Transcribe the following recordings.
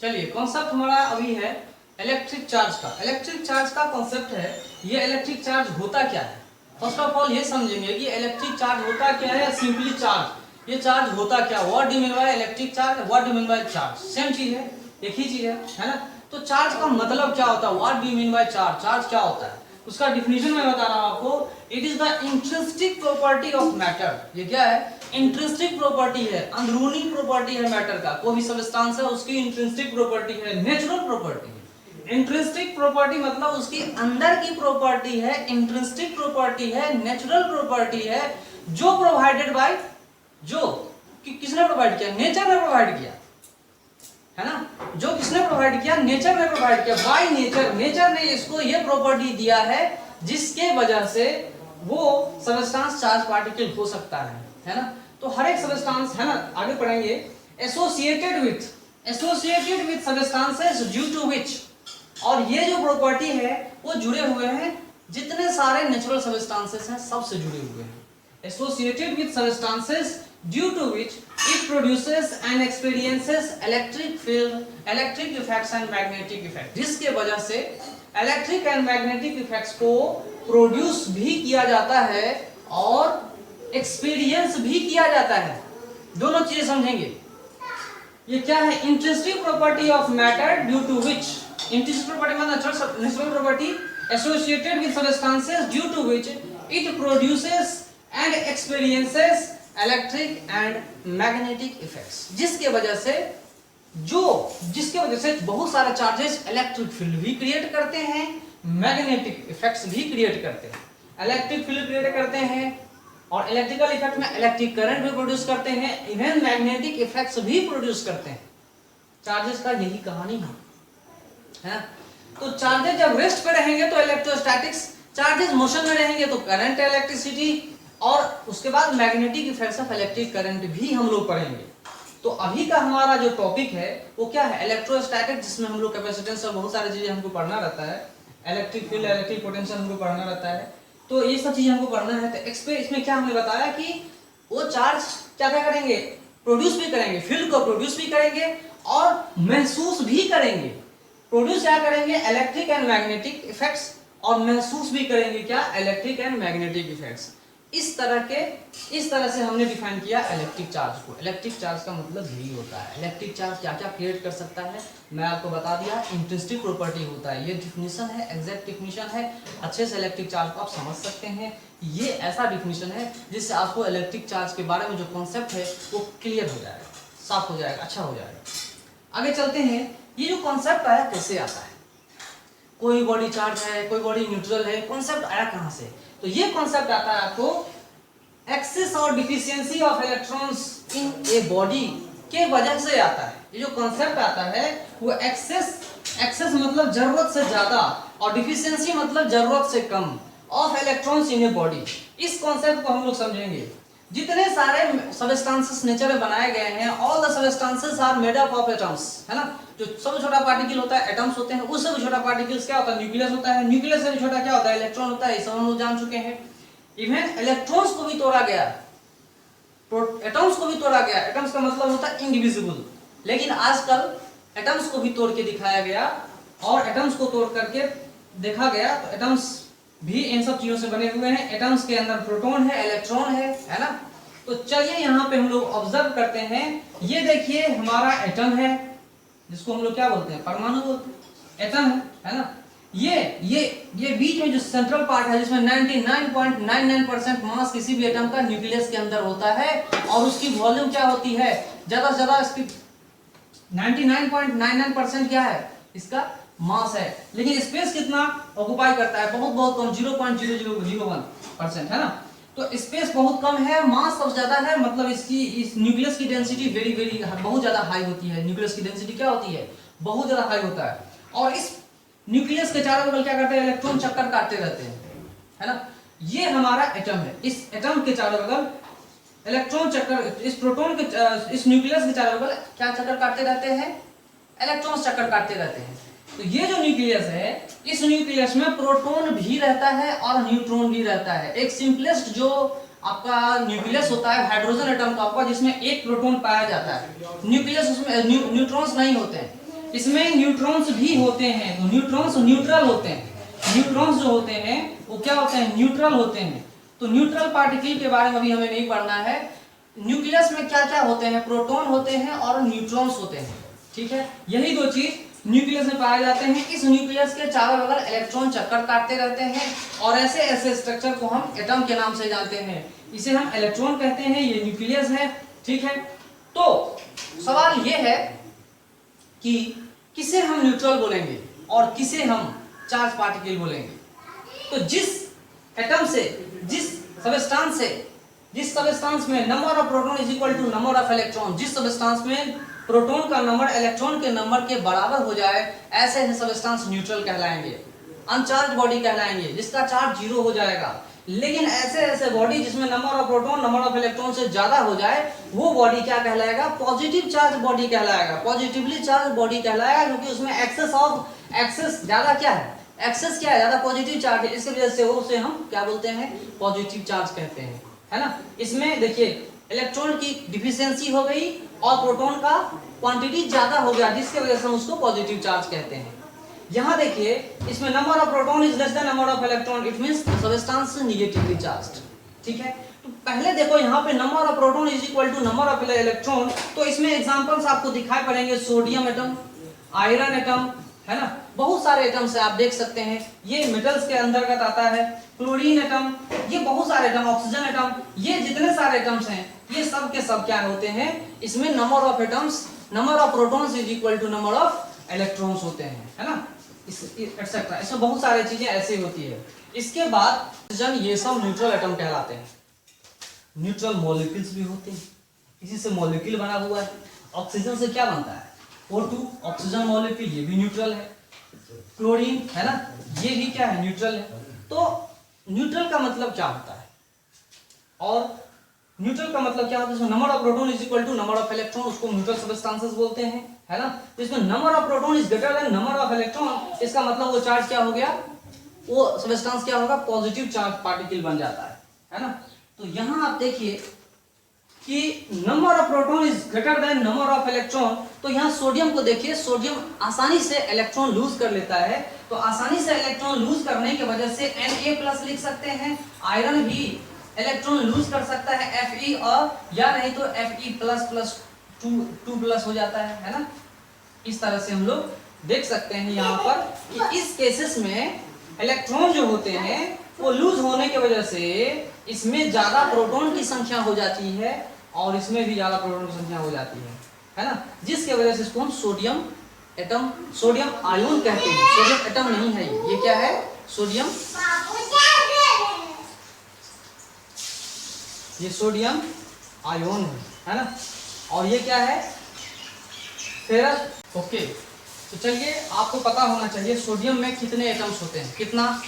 चलिए कॉन्सेप्ट हमारा अभी है इलेक्ट्रिक चार्ज का। इलेक्ट्रिक चार्ज का कॉन्सेप्ट है ये इलेक्ट्रिक चार्ज होता क्या है। फर्स्ट ऑफ ऑल ये समझेंगे कि इलेक्ट्रिक चार्ज होता क्या है। सिंपली चार्ज, ये चार्ज होता क्या, what do mean by electric charge, what do mean by charge, same चीज है, एक ही चीज है ना। तो चार्ज का मतलब क्या होता है, what do mean by charge, charge क्या होता है, उसका डिफिनेशन मैं बता रहा हूं आपको। It is the intrinsic property of matter. ये क्या है, इंट्रिंसिक प्रॉपर्टी है, अंदरूनी प्रॉपर्टी है मैटर का। कोई भी सब्सटेंस है उसकी इंट्रिंसिक प्रॉपर्टी है, नेचुरल प्रॉपर्टी है। इंट्रिंसिक प्रॉपर्टी मतलब उसकी अंदर की प्रॉपर्टी है, इंट्रिंसिक प्रॉपर्टी है, नेचुरल प्रॉपर्टी है, जो प्रोवाइडेड बाय, जो किसने प्रोवाइड किया, नेचर ने प्रोवाइड किया, है ना। जो किसने प्रोवाइड किया, नेचर ने प्रोवाइड किया, बाय नेचर। नेचर ने इसको ये प्रॉपर्टी दिया है जिसके वजह से वो सब्सटेंस चार्ज पार्टिकल हो सकता है ना। तो हर एक सब्सटेंस है ना, आगे पढ़ेंगे, associated with substances due to which, और ये जो प्रॉपर्टी है वो जुड़े हुए हैं जितने सारे नेचुरल सब्सटेंसेस हैं सबसे जुड़े हुए हैं। Associated with substances due to which it produces and experiences electric field, electric effects and magnetic effect, जिसके वजह से इलेक्ट्रिक एंड मैग्नेटिक इफेक्ट्स को प्रोड्यूस भी किया जाता है और एक्सपीरियंस भी किया जाता है। दोनों चीजें समझेंगे। ये क्या है, intrinsic property of matter due to which, intrinsic property मतलब natural property associated with substances due to which it produces and experiences electric and magnetic effects, जिसके वजह से बहुत सारे चार्जेस इलेक्ट्रिक फील्ड भी क्रिएट करते हैं, मैग्नेटिक इफेक्ट्स भी क्रिएट करते हैं। इलेक्ट्रिक फील्ड क्रिएट करते हैं और इलेक्ट्रिकल इफेक्ट में इलेक्ट्रिक करंट भी प्रोड्यूस करते हैं, इवन मैग्नेटिक इफेक्ट्स भी प्रोड्यूस करते हैं। चार्जेस का यही कहानी है। तो चार्जेस जब रेस्ट पे रहेंगे तो इलेक्ट्रोस्टैटिक्स, चार्जेस मोशन में रहेंगे तो करंट, इलेक्ट्रिसिटी, और उसके बाद magnetic effects of electric current भी हम लोग पढ़ेंगे। तो अभी का हमारा जो टॉपिक है वो क्या है, इलेक्ट्रोस्टैटिक, जिसमें हम लोग कैपेसिटेंस और बहुत सारी चीजें हमको पढ़ना रहता है, इलेक्ट्रिक फील्ड, इलेक्ट्रिक पोटेंशियल हमको पढ़ना रहता है। तो ये सब चीजें हमको पढ़ना है। तो इसमें क्या हमने बताया कि वो चार्ज क्या क्या करेंगे, प्रोड्यूस भी करेंगे, फील्ड को प्रोड्यूस भी करेंगे और महसूस भी करेंगे। प्रोड्यूस क्या करेंगे, इलेक्ट्रिक एंड मैग्नेटिक इफेक्ट्स, और महसूस भी करेंगे क्या, इलेक्ट्रिक एंड मैग्नेटिक इफेक्ट्स। इस तरह से हमने डिफाइन किया इलेक्ट्रिक चार्ज को। इलेक्ट्रिक चार्ज का मतलब यही होता है। इलेक्ट्रिक चार्ज क्या क्या क्रिएट कर सकता है मैं आपको बता दिया, इंट्रिंसिक प्रॉपर्टी होता है। ये डिफिनीशन है, एग्जैक्ट डिफिनीशन है, अच्छे से इलेक्ट्रिक चार्ज को आप समझ सकते हैं। ये ऐसा डिफिनीशन है जिससे आपको इलेक्ट्रिक चार्ज के बारे में जो कॉन्सेप्ट है वो क्लियर हो जाएगा, साफ हो जाएगा, अच्छा हो जाएगा। आगे चलते हैं, ये जो कॉन्सेप्ट आया कैसे आता है, कोई बॉडी चार्ज है, कोई बॉडी न्यूट्रल है, कॉन्सेप्ट आया कहां से। तो ये कॉन्सेप्ट आता है आपको एक्सेस और deficiency of electrons in a body के वजह से आता है। ये जो कॉन्सेप्ट आता है वो एक्सेस मतलब जरूरत से ज्यादा और डिफिशियंसी मतलब जरूरत से कम of electrons in a body. इस कॉन्सेप्ट को हम लोग समझेंगे। जितने सारे सब्सटेंसेस नेचर में बनाए गए हैं, all the substances are made up of atoms, है ना। जो सबसे छोटा पार्टिकल होता है एटम्स होते हैं, उससे भी छोटा पार्टिकल्स क्या होता है, न्यूक्लियस होता है, न्यूक्लियस से भी छोटा क्या होता है, इलेक्ट्रॉन होता है। ये सब हम लोग जान चुके हैं। इवन इलेक्ट्रॉन्स को भी तोड़ा गया, एटम्स को भी तोड़ा गया। एटम्स का मतलब होता है इनडिविजिबल, लेकिन आजकल एटम्स को भी तोड़ के दिखाया गया और एटम्स को तोड़ करके देखा गया। तो एटम्स भी इन सब चीजों से बने हुए हैं। एटम्स के अंदर प्रोटॉन है, इलेक्ट्रॉन है ना। तो चलिए यहाँ पे हम लोग ऑब्जर्व करते हैं। ये देखिए हमारा एटम है, जिसको हम लोग क्या बोलते हैं, परमाणु बोलते हैं, एटम है ना। ये बीच में जो सेंट्रल पार्ट है जिसमें 99.99% मास किसी भी एटम का न्यूक्लियस के अंदर होता है और उसकी वॉल्यूम क्या होती है, ज्यादा से ज्यादा इसकी 99.99% क्या है, इसका मास है। लेकिन स्पेस कितना ऑक्युपाई करता है, बहुत बहुत कम, 0.0001% है ना। तो स्पेस बहुत कम है, मास सबसे ज्यादा है, मतलब इसकी इस न्यूक्लियस की डेंसिटी वेरी बहुत ज्यादा हाई होती है। न्यूक्लियस की डेंसिटी क्या होती है, बहुत ज्यादा हाई होता है। और इस न्यूक्लियस के चारों बगल क्या करते हैं, इलेक्ट्रॉन चक्कर काटते रहते हैं, है ना। ये हमारा एटम है। इस एटम के चारों बगल इलेक्ट्रॉन चक्कर, इस प्रोटॉन के, इस न्यूक्लियस के चारों बगल क्या चक्कर काटते रहते हैं, इलेक्ट्रॉन चक्कर काटते रहते हैं। तो ये जो न्यूक्लियस है, इस न्यूक्लियस में प्रोटॉन भी रहता है और न्यूट्रॉन भी रहता है। एक सिंपलेस्ट जो आपका न्यूक्लियस होता है हाइड्रोजन एटम का, जिसमें एक प्रोटॉन पाया जाता है, न्यूक्लियस उसमें न्यूट्रॉन्स नहीं होते हैं। इसमें न्यूट्रॉन्स भी होते हैं, तो न्यूट्रॉन्स न्यूट्रल होते हैं। न्यूट्रॉन्स जो होते हैं वो क्या होते हैं, न्यूट्रल होते हैं। तो न्यूट्रल पार्टिकल के बारे में अभी हमें नहीं पढ़ना है। न्यूक्लियस में क्या क्या होते हैं, प्रोटॉन होते हैं और न्यूट्रॉन्स होते हैं, ठीक है। यही दो चीज न्यूक्लियस में पाए जाते हैं। इस न्यूक्लियस के चारों बगल इलेक्ट्रॉन चक्कर काटते रहते हैं और ऐसे ऐसे स्ट्रक्चर को हम एटम के नाम से जानते हैं। इसे हम इलेक्ट्रॉन कहते हैं, ये न्यूक्लियस है, ठीक है। तो सवाल ये है कि किसे हम न्यूट्रल बोलेंगे और किसे हम चार्ज पार्टिकल बोलेंगे। तो जिस एटम से, जिस सबस्टांस में number of proton is equal to number of electron, जिस सबस्टांस में प्रोटॉन का नंबर इलेक्ट्रॉन के नंबर के बराबर हो जाए, ऐसे सबस्टांस न्यूट्रल कहलाएंगे, अनचार्ज बॉडी कहलाएंगे, जिसका चार्ज 0 हो जाएगा। लेकिन ऐसे बॉडी जिसमें number of proton number of electron से ज्यादा हो जाए, वो बॉडी क्या कहलाएगा, पॉजिटिव चार्ज बॉडी कहलाएगा, पॉजिटिवली चार्ज बॉडी कहलाएगा, क्योंकि उसमें एक्सेस ज्यादा क्या है, एक्सेस क्या है, ज्यादा पॉजिटिव चार्ज है। इसकी वजह से उसे हम क्या बोलते हैं, पॉजिटिव चार्ज कहते हैं, है ना। इसमें देखिए इलेक्ट्रॉन की डिफिशियंसी हो गई और प्रोटॉन का क्वांटिटी ज्यादा हो गया, जिसकी वजह से हम उसको पॉजिटिव चार्ज कहते हैं। यहाँ देखिए इसमें number of proton is less than number of electron, it means substance negatively charged, ठीक है। तो पहले देखो यहाँ पे number of proton is equal to number of electron, तो इसमें एग्जांपल्स आपको दिखाई पड़ेंगे, सोडियम एटम, आयरन एटम, है ना, बहुत सारे एटम्स है, आप देख सकते हैं, ये मेटल्स के अंतर्गत आता है। क्लोरीन एटम, ये बहुत सारे एटम, ऑक्सीजन एटम, ये जितने सारे एटम्स हैं, ये सब के सब क्या होते हैं, इसमें number of atoms, number of protons is equal to number of electrons होते हैं, है ना, एक्सेट्रा। इसमें बहुत सारी चीजें ऐसी होती है। इसके बाद ऑक्सीजन, ये सब न्यूट्रल एटम कहलाते हैं। न्यूट्रल मॉलिक्यूल्स भी होते हैं, इसी से मॉलिक्यूल बना हुआ है। ऑक्सीजन से क्या बनता है, O2 ऑक्सीजन मॉलिक्यूल, ये भी न्यूट्रल है। क्लोरीन, है ना, ये भी क्या है, न्यूट्रल है। तो न्यूट्रल का मतलब क्या होता है, और न्यूट्रल का मतलब क्या होता है, number of proton is equal to number of electron, उसको न्यूट्रल सबस्टेंसेस बोलते हैं, है ना। तो इसमें number of proton is greater than number of electron, इसका मतलब वो चार्ज क्या हो गया, वो सबस्टेंस क्या होगा, पॉजिटिव चार्ज पार्टिकल बन जाता है ना। तो यहाँ आप देखिए कि number of proton is greater than number of electron, तो यहाँ सोडियम को देखिए, सोडियम आसानी से इलेक्ट्रॉन लूज कर लेता है, तो आसानी से इलेक्ट्रॉन लूज करने की वजह से Na+ लिख सकते हैं। आयरन भी इलेक्ट्रॉन लूज कर सकता है Fe, और या नहीं तो Fe++2+ हो जाता है ना। इस तरह से हम लोग देख सकते हैं यहाँ पर कि इस केसेस में इलेक्ट्रॉन जो होते हैं वो लूज होने की वजह से इसमें ज्यादा प्रोटॉन की संख्या हो जाती है और इसमें भी ज्यादा प्रोटॉन की संख्या हो जाती है ना, जिसके वजह से इसको हम सोडियम एटम, सोडियम आयन कहते हैं। सोडियम एटम नहीं है, ये क्या है, सोडियम, ये सोडियम आयन है ना, और ये क्या है, फेरस। ओके, तो चलिए आपको पता होना चाहिए सोडियम में कितने एटम्स होते हैं, कितना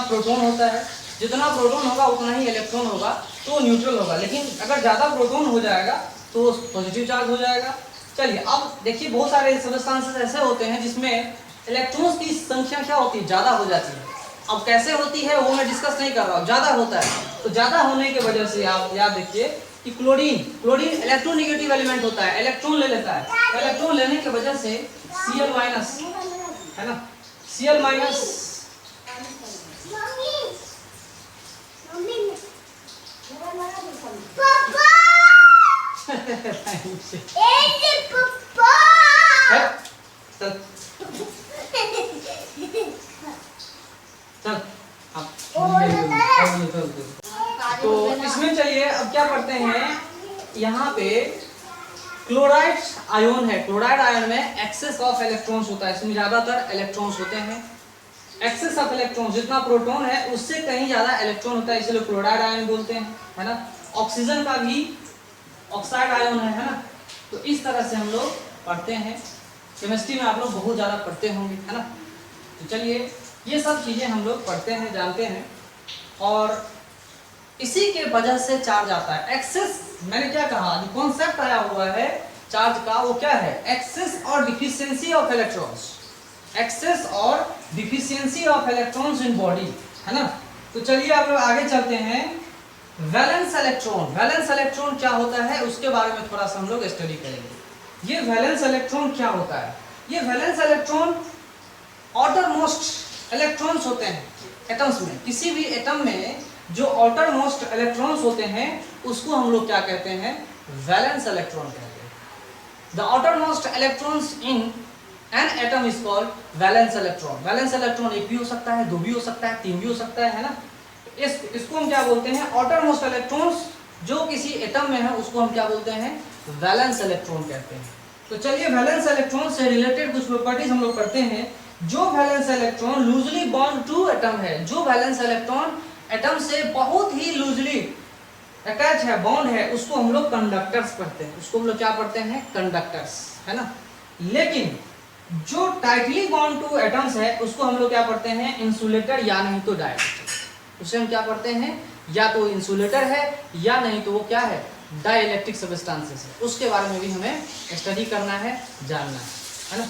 प्रोटॉन होता है। जितना प्रोटॉन होगा उतना ही इलेक्ट्रॉन होगा, तो न्यूट्रल होगा। लेकिन अगर ज़्यादा प्रोटॉन हो जाएगा तो पॉजिटिव चार्ज हो जाएगा। चलिए अब देखिए, बहुत सारे सबस्टेंसेस ऐसे होते हैं जिसमें इलेक्ट्रॉन्स की संख्या क्या होती है, ज़्यादा हो जाती है। अब कैसे होती है वो मैं डिस्कस नहीं कर रहा हूँ, ज़्यादा होता है। तो ज़्यादा होने की वजह से आप याद देखिए कि क्लोरीन इलेक्ट्रोनेगेटिव एलिमेंट होता है, इलेक्ट्रॉन ले लेता है। इलेक्ट्रॉन लेने की वजह से Cl- है ना, Cl- तो इसमें चलिए अब क्या करते हैं, यहाँ पे क्लोराइड आयन है। क्लोराइड आयन में एक्सेस ऑफ इलेक्ट्रॉन्स होता है, इसमें ज्यादातर इलेक्ट्रॉन्स होते हैं। एक्सेस ऑफ इलेक्ट्रॉन, जितना प्रोटॉन है उससे कहीं ज्यादा इलेक्ट्रॉन होता है, इसलिए क्लोराइड आयन बोलते हैं, है ना। ऑक्सीजन का भी ऑक्साइड आयन है ना। तो इस तरह से हम लोग पढ़ते हैं, केमिस्ट्री में आप लोग बहुत ज्यादा पढ़ते होंगे, है ना। तो चलिए ये सब चीजें हम लोग पढ़ते हैं, जानते हैं, और इसी के वजह से चार्ज आता है। एक्सेस, मैंने क्या कहा, कॉन्सेप्ट आया हुआ है चार्ज का, वो क्या है, एक्सेस और डिफिशियंसी ऑफ इलेक्ट्रॉन्स, एक्सेस और deficiency of electrons in body, है ना। तो चलिए आप लोग आगे चलते हैं। वैलेंस इलेक्ट्रॉन क्या होता है उसके बारे में थोड़ा सा हम लोग स्टडी करेंगे। ये वैलेंस इलेक्ट्रॉन क्या होता है, ये valence electron outer most electrons होते हैं एटम्स में। किसी भी एटम में जो आउटर मोस्ट इलेक्ट्रॉन्स होते हैं उसको हम लोग क्या कहते हैं, वैलेंस इलेक्ट्रॉन कहते हैं। The outer most electrons in an atom is called valence electron. Valence electron एक भी हो सकता है, दो भी हो सकता है, तीन भी हो सकता है ना। इसको हम क्या बोलते हैं, आउटर मोस्ट इलेक्ट्रॉन्स जो किसी एटम में है उसको हम क्या बोलते हैं, वैलेंस इलेक्ट्रॉन कहते हैं। तो चलिए वैलेंस इलेक्ट्रॉन से रिलेटेड कुछ प्रॉपर्टीज हम लोग करते हैं। जो valence electron loosely bond to atom है, जो वैलेंस इलेक्ट्रॉन एटम से बहुत ही लूजली अटैच है, बॉन्ड है, उसको हम लोग कंडक्टर्स पढ़ते हैं। उसको हम लोग क्या पढ़ते हैं, कंडक्टर्स, है ना। लेकिन जो टाइटली बॉन्ड टू एटम्स है उसको हम लोग क्या पढ़ते हैं, इंसुलेटर या नहीं तो डाइलेक्ट्रिक। उसे हम क्या पढ़ते हैं, या तो इंसुलेटर है या नहीं तो वो क्या है, डाइलेक्ट्रिक सब्सटेंसेस है। उसके बारे में भी हमें स्टडी करना है, जानना है ना।